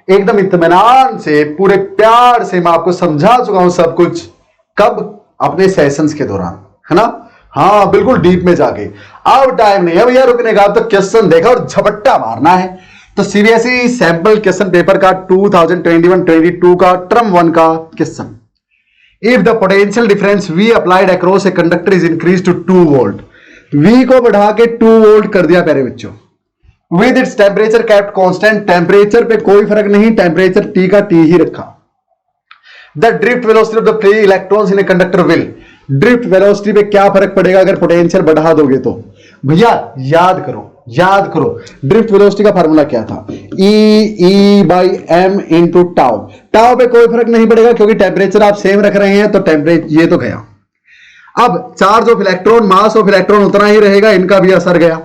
एकदम इत्मीनान से, पूरे प्यार से मैं आपको समझा चुका हूं सब कुछ। कब? अपने सेशंस के दौरान, है ना? हाँ, बिल्कुल डीप में जाके। अब टाइम नहीं है भैया रुकने का, अब तो क्वेश्चन देखा और झपट्टा मारना है। तो सीबीएसई सैंपल क्वेश्चन पेपर का 2021-22 का टर्म 1 का question. If the potential difference V applied across a conductor is increase to 2 volt, V को बढ़ा के 2 वोल्ट कर दिया प्यारे बच्चों, with its temperature kept constant, temperature पे कोई फर्क नहीं, टेम्परेचर T का T ही रखा। The drift velocity of the free electrons in a conductor will, drift velocity पे क्या फर्क पड़ेगा अगर पोटेंशियल बढ़ा दोगे तो? भैया याद करो, याद करो, ड्रिफ्ट वेलोसिटी का फार्मूला क्या था? E by m into tau. Tau पे कोई फर्क नहीं पड़ेगा क्योंकि टेम्परेचर आप सेम रख रहे हैं, तो टेम्परेचर ये तो गया। अब charge of electron, mass of electron उतना ही रहेगा, इनका भी असर गया।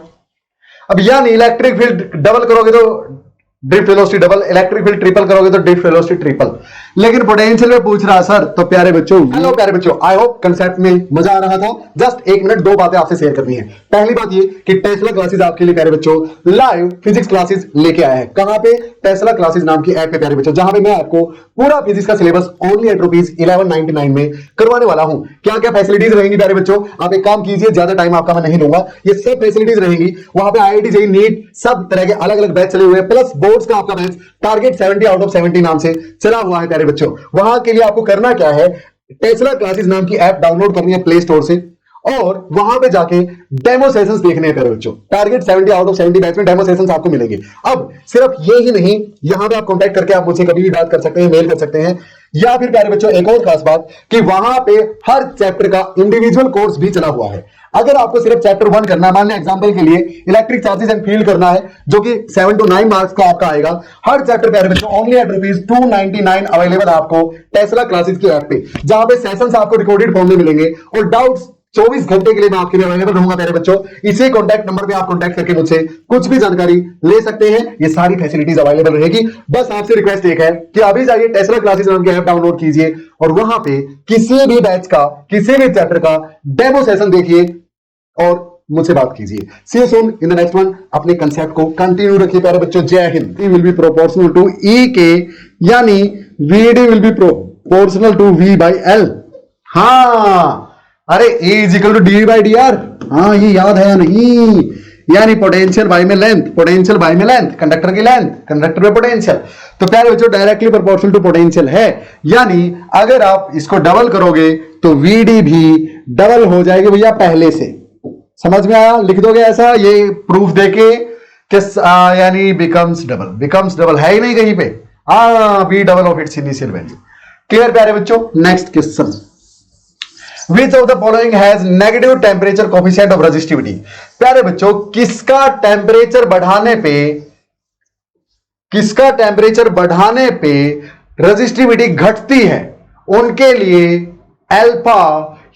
अब यानी इलेक्ट्रिक फील्ड डबल करोगे तो drift velocity double, electric field triple करोगे तो ड्रिफ्ट वेलोसिटी ट्रिपल। लेकिन पोटेंशियल में पूछ रहा सर, तो प्यारे बच्चों, हेलो प्यारे बच्चों, आई होप कंसेप्ट में मजा आ रहा था। जस्ट 1 मिनट 2 बातें आपसे शेयर करनी है। पहली बात ये कि टेस्ला क्लासेस आपके लिए प्यारे बच्चों लाइव फिजिक्स क्लासेस लेके आए हैं। कहां पे? टेस्ला क्लासेस नाम की ऐप पे प्यारे बच्चों, जहां पे मैं आपको पूरा फिजिक्स का सिलेबस ओनली एट ₹1199 में करवाने वाला हूं। क्या क्या फैसिलिटीज रहेंगी प्यारे बच्चों? आप एक काम कीजिए, ज्यादा टाइम आपका मैं नहीं लूंगा, ये सब फैसिलिटीज रहेंगी। वहां पे IIT जेईई नीट सब तरह के अलग अलग बैच चले हुए हैं, प्लस बोर्ड्स का आपका बैच टारगेट 70 आउट ऑफ 70 नाम से चला हुआ है प्यारे बच्चों। वहां के लिए आपको करना क्या है? टेस्ला क्लासेस नाम की ऐप डाउनलोड करनी है प्ले स्टोर से, और वहां पे जाके डेमो सेशंस देखने हैं प्यारे बच्चों। टारगेट 70 आउट ऑफ 70 बैच में डेमो सेशंस आपको मिलेंगे। अब सिर्फ ये ही नहीं, यहां पे आप कांटेक्ट करके आप मुझसे कभी भी बात कर सकते हैं, मेल कर सकते हैं, या फिर प्यारे बच्चों एक और खास बात कि वहां पे हर चैप्टर का इंडिविजुअल कोर्स भी चला हुआ है। अगर आपको सिर्फ चैप्टर 1 करना है, मान लें एग्जांपल के लिए इलेक्ट्रिक चार्जेस एंड फील्ड करना है, जो कि 7 to 9 मार्क्स का आपका आएगा, हर चैप्टर प्यारे बच्चों ओनली एट ₹299 अवेलेबल आपको टेस्ला क्लासेस की ऐप पे, जहां पे सेशंस आपको रिकॉर्डेड फॉर्म में मिलेंगे और डाउट्स 24 घंटे के लिए मैं आपके लिए अवेलेबल रहूंगा प्यारे बच्चों। इसी कॉन्टैक्ट नंबर पे आप कॉन्टैक्ट करके मुझसे कुछ भी जानकारी ले सकते हैं। ये सारी फैसिलिटीज अवेलेबल रहेगी। बस आपसे रिक्वेस्ट एक है कि अभी जाइए टेस्ला क्लासेस नाम की ऐप डाउनलोड कीजिए और वहां पे किसी भी बैच का, किसी भी चैप्टर का डेमो सेशन देखिए और मुझसे बात कीजिए। See you soon in the next one. अपने कंसेप्ट को कंटिन्यू रखिए प्यारे बच्चों। जय हिंद। Will be proportional to E के, यानी VD will be proportional to V by L। हाँ, अरे E is equal to D by D R. हाँ, ये याद है या नहीं? यानी पोटेंशियल बाई में लेंथ, पोटेंशियल बाई में लेंथ, कंडक्टर की लेंथ, कंडक्टर में पोटेंशियल। तो प्यारे बच्चों डायरेक्टली प्रोपोर्शनल टू पोटेंशियल है, यानी अगर आप इसको डबल करोगे तो VD भी डबल हो जाएगी भैया पहले से। समझ में आया? लिख दोगे ऐसा, ये प्रूफ देके कि यानी बिकम्स डबल है ही नहीं कहीं पे। V double of its initial value. Clear प्यारे बच्चों? Next question. Which of the following has negative temperature coefficient of resistivity? प्यारे बच्चों, किसका टेम्परेचर बढ़ाने पे रेजिस्टिविटी घटती है, उनके लिए अल्फा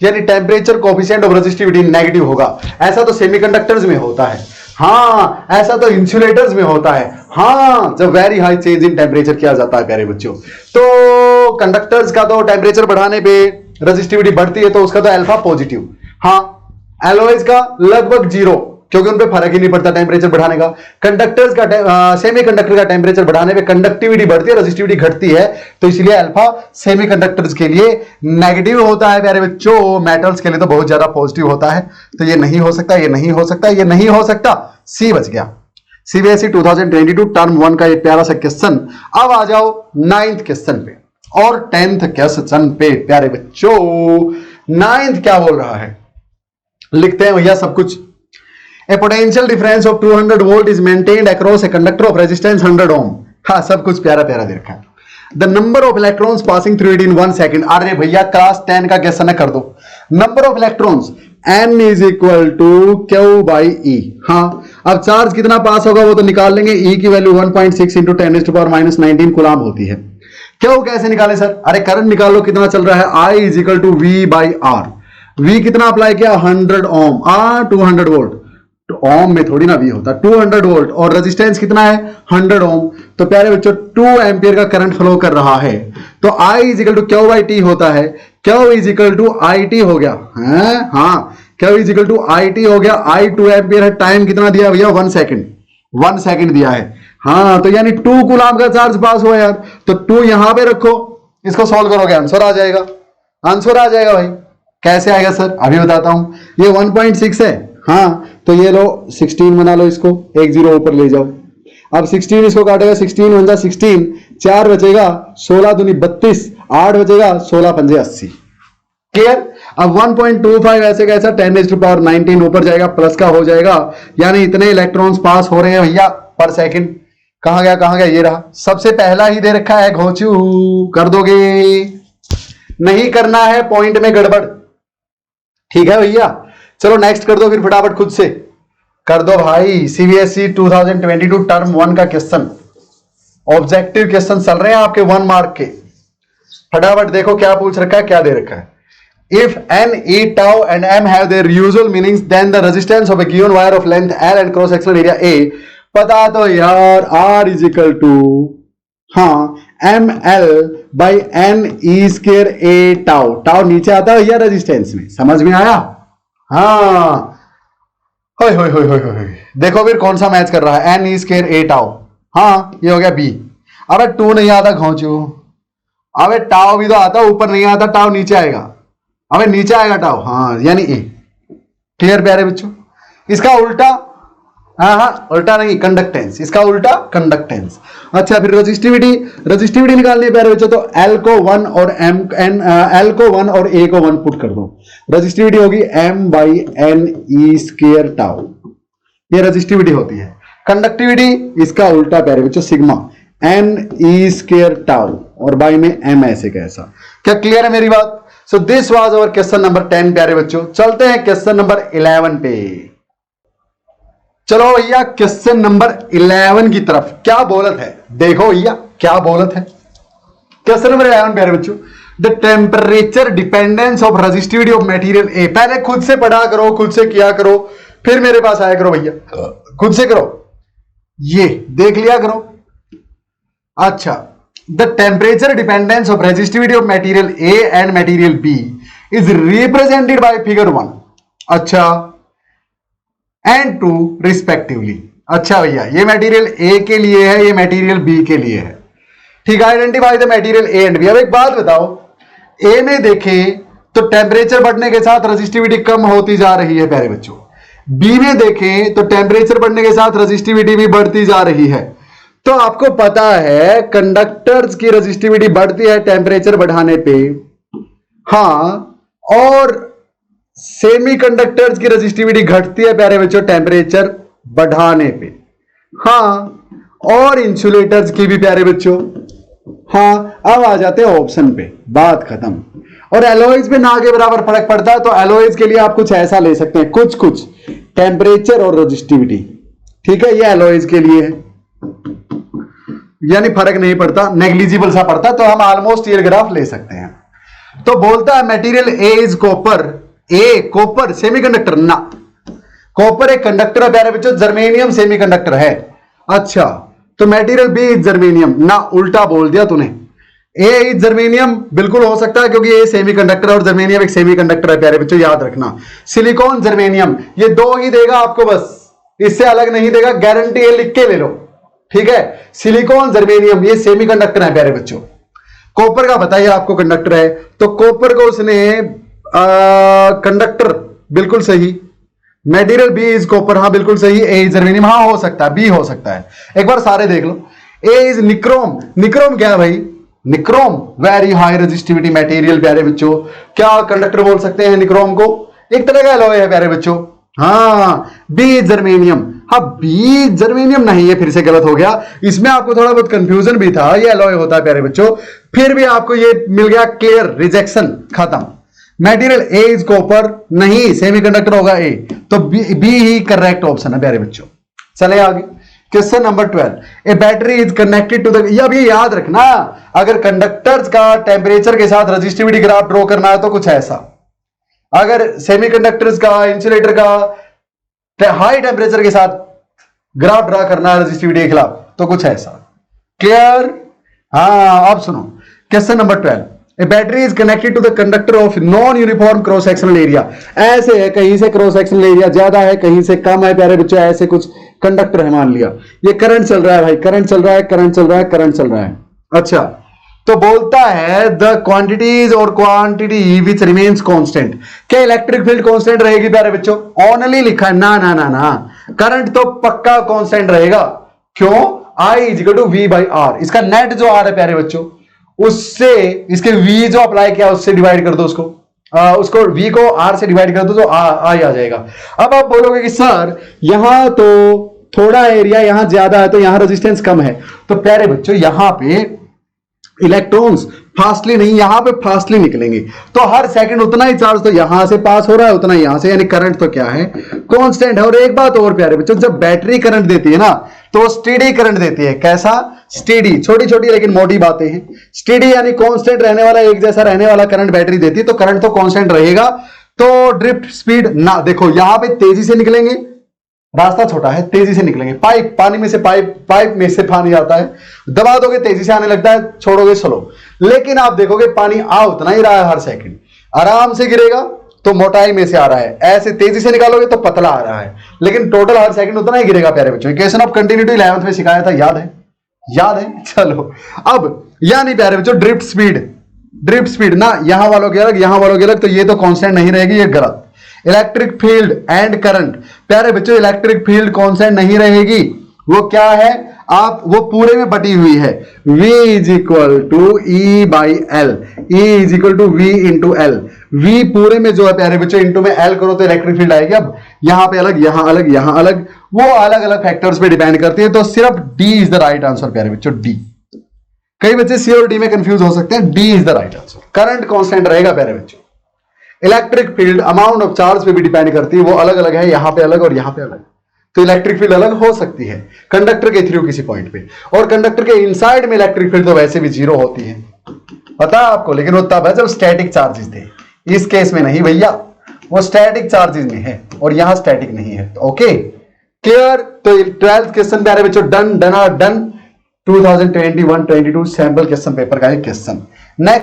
यानी temperature coefficient of resistivity negative होगा। ऐसा तो सेमीकंडक्टर्स में होता है, हाँ, ऐसा तो इंसुलेटर्स में होता है, हाँ, जब very high change in temperature किया जाता है प्यारे बच्चों। तो कंडक्टर्स का तो टेम्परेचर बढ़ाने पे रेजिस्टिविटी बढ़ती है, तो उसका तो अल्फा पॉजिटिव। हाँ, एलॉयज का लगभग 0, क्योंकि उन पे फर्क ही नहीं पड़ता टेम्परेचर बढ़ाने का। कंडक्टर्स का सेमीकंडक्टर का टेम्परेचर बढ़ाने पे कंडक्टिविटी बढ़ती है, रेजिस्टिविटी घटती है, तो इसलिए अल्फा सेमीकंडक्टर्स के लिए नेगेटिव होता है प्यारे बच्चों। मेटल्स के लिए तो बहुत ज्यादा पॉजिटिव होता है। तो ये नहीं हो सकता, ये नहीं हो सकता, ये नहीं हो सकता। सी बच गया। सीबीएसई 2022 टर्म 1 का एक प्यारा सा क्वेश्चन। अब आ जाओ 9th क्वेश्चन पे और 10th क्वेश्चन पे प्यारे बच्चों। 9th क्या बोल रहा है, लिखते हैं भैया सब कुछ। A potential difference of 200 volt is maintained across a conductor of resistance 100 ohm. हाँ, सब कुछ प्यारा प्यारा दे रखा है। The number of electrons passing through it in 1 second. अरे भैया क्लास 10 का क्वेश्चन है, कर दो। Number of electrons N is equal to Q by E। हाँ, अब चार्ज कितना पास होगा वो तो निकाल लेंगे। E की वैल्यू 1.6 इंटू 10⁻⁻19 कूलाम होती है। क्यों कैसे निकाले सर? अरे करंट निकालो, कितना चल रहा है? I is equal to V by R। V कितना अप्लाई किया? 100 ओम। 200 वोल्ट, तो ओम में थोड़ी ना V होता, 200 वोल्ट, और रेजिस्टेंस कितना है? 100 ओम। तो प्यारे बच्चों 2 एम्पियर का करंट फ्लो कर रहा है, तो I is equal to Q by T होता है। Q is equal to IT हो गया है। हाँ, Q is equal to IT हो गया। I 2 एम्पियर है। टाइम कितना दिया भैया? 1 सेकेंड। 1 सेकेंड दिया है। हाँ, तो यानी 2 कूलाम का चार्ज पास हुआ यार, तो 2 यहां पे रखो, इसको सॉल्व करोगे आंसर आ जाएगा, आंसर आ जाएगा भाई। कैसे आएगा सर, अभी बताता हूं। ये 1.6 है, हाँ, तो ये लो 16 बना लो, इसको 1 0 ऊपर ले जाओ। अब 16 इसको काटेगा, 16 1 16, 4 बचेगा, 16 दूनी 32, 8 बचेगा, 16 पंजे 80। क्लियर। अब 1.25 ऐसे कैसा 10⁻19 ऊपर जाएगा, प्लस का हो जाएगा, यानी इतने इलेक्ट्रॉन्स पास हो रहे हैं भैया पर सेकंड। कहां गया, कहां गया, ये रहा, सबसे पहला ही दे रखा है, घोचू कर दोगे, नहीं करना है पॉइंट में गड़बड़, ठीक है भैया। चलो नेक्स्ट कर दो फिर फटाफट, खुद से कर दो भाई। सीबीएसई 2022 टर्म 1 का क्वेश्चन, ऑब्जेक्टिव क्वेश्चन चल रहे हैं आपके 1 मार्क के। फटाफट देखो क्या पूछ रखा है, क्या दे रखा है। If n, e, tau and m have their usual meanings, then the resistance of a given wire of length L and cross sectional area A, पता तो यार R is equal to, हाँ, ml by n e square A tau, tau नीचे आता है भैया resistance में, समझ में आया। हाँ, होय होय होय होय होय, देखो फिर कौन सा मैच कर रहा है, n e square A tau, हाँ ये हो गया B। अबे 2 नहीं आता घोंचू, अबे टाउ भी तो आता, ऊपर नहीं आता, टाउ नीचे आएगा, अबे नीचे आएगा टाउ, हाँ यानी ए। क्लियर प्यारे बच्चों। इसका उल्टा, हाँ हाँ उल्टा नहीं, कंडक्टेंस, इसका उल्टा कंडक्टेंस। अच्छा फिर रजिस्टिविटी, रजिस्टिविटी निकालनी है प्यारे बच्चों, तो L को 1 और M N L को 1 और A को 1 पुट कर दो, रजिस्टिविटी होगी M by n e square tau, ये रजिस्टिविटी होती है। कंडक्टिविटी इसका उल्टा प्यारे बच्चों, sigma n e square tau और बाई में M ऐसे कैसा। क्या क्लियर है मेरी बात। So this was our question number 10 प्यारे बच्चों। चलते हैं क्वेश्चन नंबर 11 पे। चलो भैया क्वेश्चन नंबर 11 की तरफ, क्या बोलत है देखो भैया, क्या बोलत है। क्वेश्चन नंबर 11 प्यारे बच्चों, the temperature dependence of resistivity of material A. पहले खुद से पढ़ा करो, खुद से किया करो, फिर मेरे पास आया करो भैया, खुद से करो, ये देख लिया करो। अच्छा, the temperature dependence of resistivity of material A and material B is represented by figure 1, अच्छा, and 2 respectively। अच्छा भैया, ये मटेरियल A के लिए है, ये मटेरियल B के लिए है, ठीक है। Identify the material A and B। अब एक बात बताओ, A में देखें तो टेम्परेचर बढ़ने के साथ रेजिस्टिविटी कम होती जा रही है प्यारे बच्चों, B में देखें तो टेम्परेचर बढ़ने के साथ रेजिस्टिविटी भी बढ़ती जा रही है। तो आपको पता है कंडक्टर्स की रेजिस्टिविटी बढ़ती है टेम्परेचर बढ़ाने पे, हाँ, और सेमीकंडक्टर्स की रेजिस्टिविटी घटती है प्यारे बच्चों टेम्परेचर बढ़ाने पे, हाँ, और इंसुलेटर्स की भी प्यारे बच्चों, हाँ। अब आ जाते हैं ऑप्शन पे, बात खत्म। और एलॉयज पे ना के बराबर फर्क पड़ता है, तो एलॉयज के लिए आप कुछ ऐसा ले सकते हैं, कुछ कुछ टेम्परेचर और रेजिस्टिविटी, ठीक है, ये एलॉयज के लिए है, यानी फर्क नहीं पड़ता, नेग्लिजिबल सा पड़ता, तो हम ऑलमोस्ट ये ग्राफ ले सकते हैं। तो बोलता है material A is copper, A copper semiconductor ना, कॉपर एक कंडक्टर है प्यारे बच्चों, जर्मेनियम सेमीकंडक्टर है। अच्छा, तो मटेरियल बी इज जर्मेनियम ना, उल्टा बोल दिया तूने, ए इज जर्मेनियम बिल्कुल हो सकता है क्योंकि ए सेमीकंडक्टर और जर्मेनियम एक सेमीकंडक्टर है प्यारे बच्चों, याद रखना। सिलिकॉन जर्मेनियम, ये 2 ही देगा आपको बस, इससे अलग नहीं देगा, गारंटी है, लिख के ले लो, ठीक है। सिलिकॉन जर्मेनियम ये सेमीकंडक्टर है प्यारे बच्चों। कॉपर का बताइए आपको कंडक्टर है, तो कॉपर को उसने कंडक्टर, बिल्कुल सही। मटेरियल बी इज कॉपर, हाँ बिल्कुल सही। ए इज जर्मेनियम, हाँ हो सकता है, बी हो सकता है, एक बार सारे देख लो। ए इज निक्रोम, निक्रोम क्या है भाई, nichrome very high resistivity material प्यारे बच्चों, क्या कंडक्टर बोल सकते हैं निक्रोम को, एक तरह का एलॉय है प्यारे बच्चों, हाँ। बी जर्मेनियम, हाँ बी जर्मेनियम नहीं, ये फिर से गलत हो गया, इसमें आपको थोड़ा बहुत कंफ्यूजन भी था, ये एलॉय होता है प्यारे बच्चों, फिर भी आपको ये मिल गया क्लियर, रिजेक्शन खत्म। मटेरियल ए इज कॉपर नहीं, सेमीकंडक्टर होगा ए, तो बी ही करेक्ट ऑप्शन है प्यारे बच्चों। चले आगे, question number 12, a battery is connected to the, अब ये याद रखना, अगर कंडक्टर्स का टेम्परेचर के साथ रेजिस्टिविटी ग्राफ ड्रॉ करना है तो कुछ ऐसा, अगर सेमीकंडक्टर्स का, इंसुलेटर का हाई टेम्परेचर के साथ ग्राफ ड्रा करना है रेजिस्टिविटी के खिलाफ तो कुछ ऐसा। क्लियर, हाँ। अब सुनो question number 12, a battery is connected to the conductor of non uniform cross sectional area. ऐसे है, कहीं से क्रॉस सेक्शनल एरिया ज्यादा है, कहीं से कम है प्यारे बच्चों, ऐसे कुछ कंडक्टर है मान लिया, ये करंट चल रहा है भाई, करंट चल रहा है, करंट चल रहा है, करंट चल रहा है। अच्छा, तो बोलता है द क्वांटिटीज और क्वांटिटी विच रिमेन्स कांस्टेंट। क्या इलेक्ट्रिक फील्ड कांस्टेंट रहेगी प्यारे बच्चों? ओनली लिखा है, ना ना ना ना, करंट तो पक्का कांस्टेंट रहेगा। क्यों? I is equal to V by R, इसका नेट जो आर है प्यारे बच्चों, उससे इसके v जो अप्लाई किया उससे डिवाइड कर दो, उसको v को r से डिवाइड कर दो तो आई आ जाएगा। अब आप बोलोगे कि सर यहां तो थोड़ा एरिया यहां ज्यादा है तो यहां रेजिस्टेंस कम है, तो प्यारे बच्चों यहां पे इलेक्ट्रॉन्स फास्टली नहीं, यहां पे फास्टली निकलेंगे, तो हर सेकंड उतना ही चार्ज तो यहां से पास हो रहा है उतना ही यहां से, यानी करंट तो क्या है? कांस्टेंट है। और एक बात और प्यारे बच्चों, जब बैटरी करंट देती है ना तो स्टेडी करंट देती है। कैसा? स्टेडी, छोटी छोटी लेकिन मोटी बातें हैं। स्टेडी यानी कांस्टेंट रहने वाला, एक जैसा रहने वाला करंट बैटरी देती है, तो करंट तो कांस्टेंट रहेगा। तो ड्रिफ्ट स्पीड ना, देखो यहां पे तेजी से निकलेंगे, रास्ता छोटा है, तेजी से निकलेंगे। पाइप, पानी में से पाइप में से पानी आता है, दबा दोगे तेजी से आने लगता है, छोड़ोगे स्लो। लेकिन आप देखोगे पानी आ उतना ही रहा है हर सेकंड, आराम से गिरेगा तो मोटाई में से आ रहा है, ऐसे तेजी से निकालोगे तो पतला आ रहा है, लेकिन टोटल हर सेकंड उतना ही गिरेगा प्यारे बच्चों। इक्वेशन ऑफ कंटिन्यूटी 11th में सिखाया था, याद है? याद है? चलो, अब यानी प्यारे बच्चों ड्रिफ्ट स्पीड ना यहां वालों के अलग, यहां वालों के अलग, तो ये तो कांस्टेंट नहीं रहेगी, ये गलत। इलेक्ट्रिक फील्ड एंड करंट, प्यारे बच्चों इलेक्ट्रिक फील्ड कांस्टेंट नहीं रहेगी, वो क्या है? आप वो पूरे में बटी हुई है, V is equal to E by L, E is equal to V into L. V पूरे में जो है प्यारे बच्चों इंटू में L करो तो इलेक्ट्रिक फील्ड आएगी। अब यहां पे अलग, यहां अलग, यहां अलग, वो अलग अलग फैक्टर्स पे डिपेंड करती है, तो सिर्फ D is the right answer प्यारे बच्चों, D। कई बच्चे C और D में कंफ्यूज हो सकते हैं, D is the right answer. Current constant रहेगा प्यारे बच्चों। Electric field amount of charge पे भी डिपेंड करती है, वो अलग अलग है, यहां पे अलग और यहां पे अलग, तो इलेक्ट्रिक फील्ड अलग हो सकती है कंडक्टर के थ्रू किसी पॉइंट पे, और कंडक्टर के इनसाइड में इलेक्ट्रिक फील्ड तो वैसे भी जीरो होती है, पता है आपको, लेकिन वो तब है जब स्टैटिक चार्जेस थे। इस केस में नहीं भैया, वो स्टैटिक चार्जेस में है और यहां स्टैटिक नहीं है। Okay, clear? तो 12th क्वेश्चन प्यारे बच्चों डन, 2021-22 सैंपल क्वेश्चन पेपर का एक क्वेश्चन।